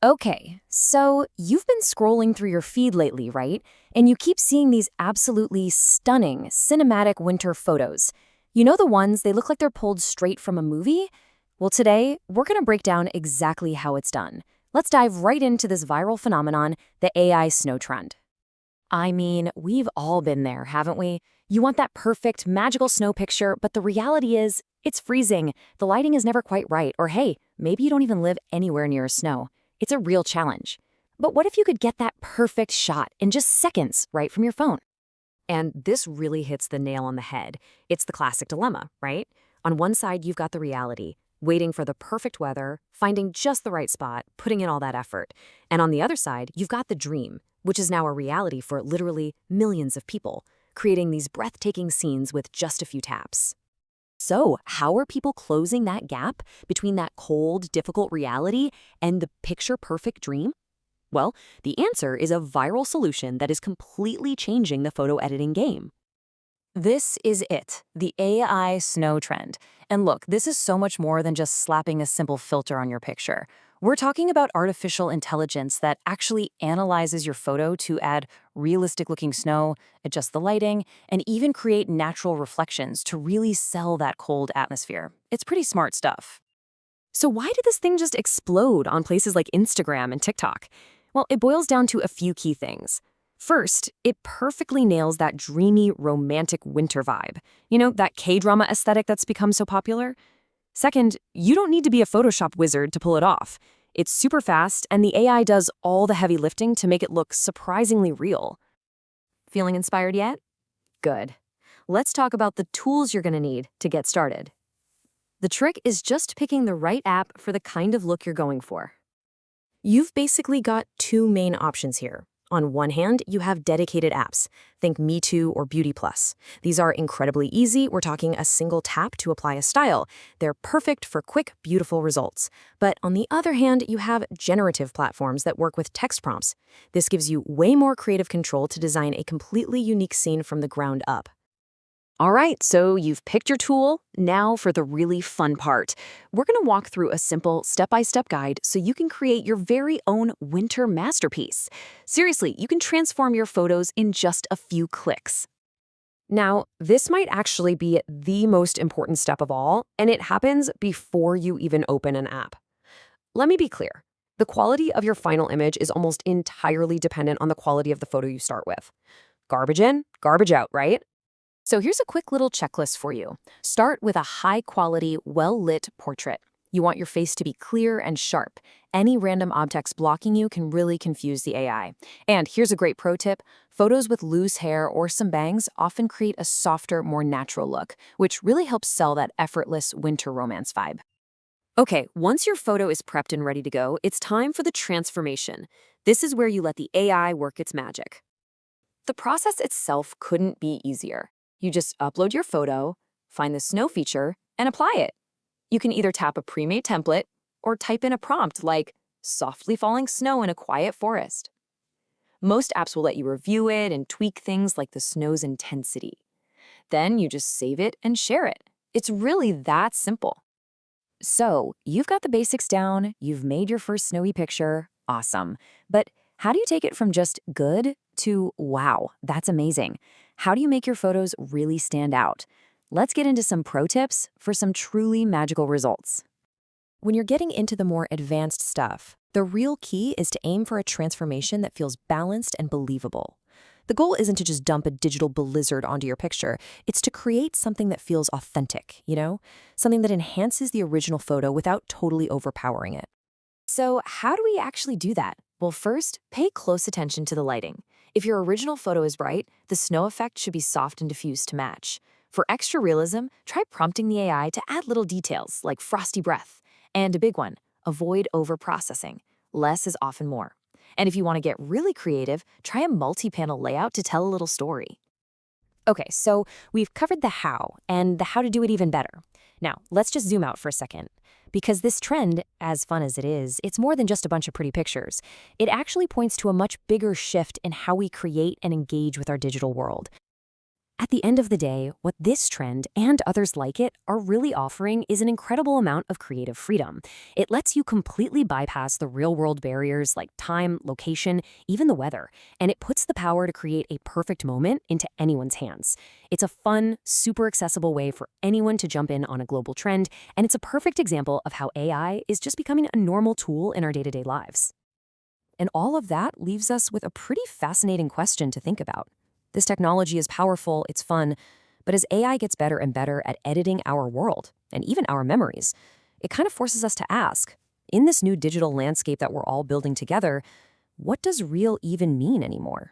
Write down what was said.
Okay, so you've been scrolling through your feed lately, right? And you keep seeing these absolutely stunning cinematic winter photos. You know the ones, they look like they're pulled straight from a movie? Well, today, we're going to break down exactly how it's done. Let's dive right into this viral phenomenon, the AI snow trend. I mean, we've all been there, haven't we? You want that perfect, magical snow picture, but the reality is, it's freezing. The lighting is never quite right, or hey, maybe you don't even live anywhere near snow. It's a real challenge. But what if you could get that perfect shot in just seconds right from your phone? And this really hits the nail on the head. It's the classic dilemma, right? On one side, you've got the reality, waiting for the perfect weather, finding just the right spot, putting in all that effort. And on the other side, you've got the dream, which is now a reality for literally millions of people, creating these breathtaking scenes with just a few taps. So, how are people closing that gap between that cold, difficult reality and the picture-perfect dream? Well, the answer is a viral solution that is completely changing the photo editing game. This is it, the AI snow trend. And look, this is so much more than just slapping a simple filter on your picture. We're talking about artificial intelligence that actually analyzes your photo to add realistic-looking snow, adjust the lighting, and even create natural reflections to really sell that cold atmosphere. It's pretty smart stuff. So why did this thing just explode on places like Instagram and TikTok? Well, it boils down to a few key things. First, it perfectly nails that dreamy, romantic winter vibe. You know, that K-drama aesthetic that's become so popular? Second, you don't need to be a Photoshop wizard to pull it off. It's super fast, and the AI does all the heavy lifting to make it look surprisingly real. Feeling inspired yet? Good. Let's talk about the tools you're going to need to get started. The trick is just picking the right app for the kind of look you're going for. You've basically got two main options here. On one hand, you have dedicated apps. Think Me Too or Beauty Plus. These are incredibly easy. We're talking a single tap to apply a style. They're perfect for quick, beautiful results. But on the other hand, you have generative platforms that work with text prompts. This gives you way more creative control to design a completely unique scene from the ground up. All right, so you've picked your tool. Now for the really fun part. We're going to walk through a simple step-by-step guide so you can create your very own winter masterpiece. Seriously, you can transform your photos in just a few clicks. Now, this might actually be the most important step of all, and it happens before you even open an app. Let me be clear. The quality of your final image is almost entirely dependent on the quality of the photo you start with. Garbage in, garbage out, right? So here's a quick little checklist for you. Start with a high-quality, well-lit portrait. You want your face to be clear and sharp. Any random objects blocking you can really confuse the AI. And here's a great pro tip. Photos with loose hair or some bangs often create a softer, more natural look, which really helps sell that effortless winter romance vibe. Okay, once your photo is prepped and ready to go, it's time for the transformation. This is where you let the AI work its magic. The process itself couldn't be easier. You just upload your photo, find the snow feature, and apply it. You can either tap a pre-made template or type in a prompt like softly falling snow in a quiet forest. Most apps will let you review it and tweak things like the snow's intensity. Then you just save it and share it. It's really that simple. So, you've got the basics down, you've made your first snowy picture, awesome. But how do you take it from just good to wow, that's amazing? How do you make your photos really stand out? Let's get into some pro tips for some truly magical results. When you're getting into the more advanced stuff, the real key is to aim for a transformation that feels balanced and believable. The goal isn't to just dump a digital blizzard onto your picture, it's to create something that feels authentic, Something that enhances the original photo without totally overpowering it. So how do we actually do that? Well, first, pay close attention to the lighting. If your original photo is bright, the snow effect should be soft and diffused to match. For extra realism, try prompting the AI to add little details like frosty breath. And a big one, avoid over-processing. Less is often more. And if you want to get really creative, try a multi-panel layout to tell a little story. Okay, so we've covered the how and the how to do it even better. Now, let's just zoom out for a second. Because this trend, as fun as it is, it's more than just a bunch of pretty pictures. It actually points to a much bigger shift in how we create and engage with our digital world. At the end of the day, what this trend and others like it are really offering is an incredible amount of creative freedom. It lets you completely bypass the real-world barriers like time, location, even the weather, and it puts the power to create a perfect moment into anyone's hands. It's a fun, super accessible way for anyone to jump in on a global trend, and it's a perfect example of how AI is just becoming a normal tool in our day-to-day lives. And all of that leaves us with a pretty fascinating question to think about. This technology is powerful, it's fun, but as AI gets better and better at editing our world, and even our memories, it kind of forces us to ask, in this new digital landscape that we're all building together, what does real even mean anymore?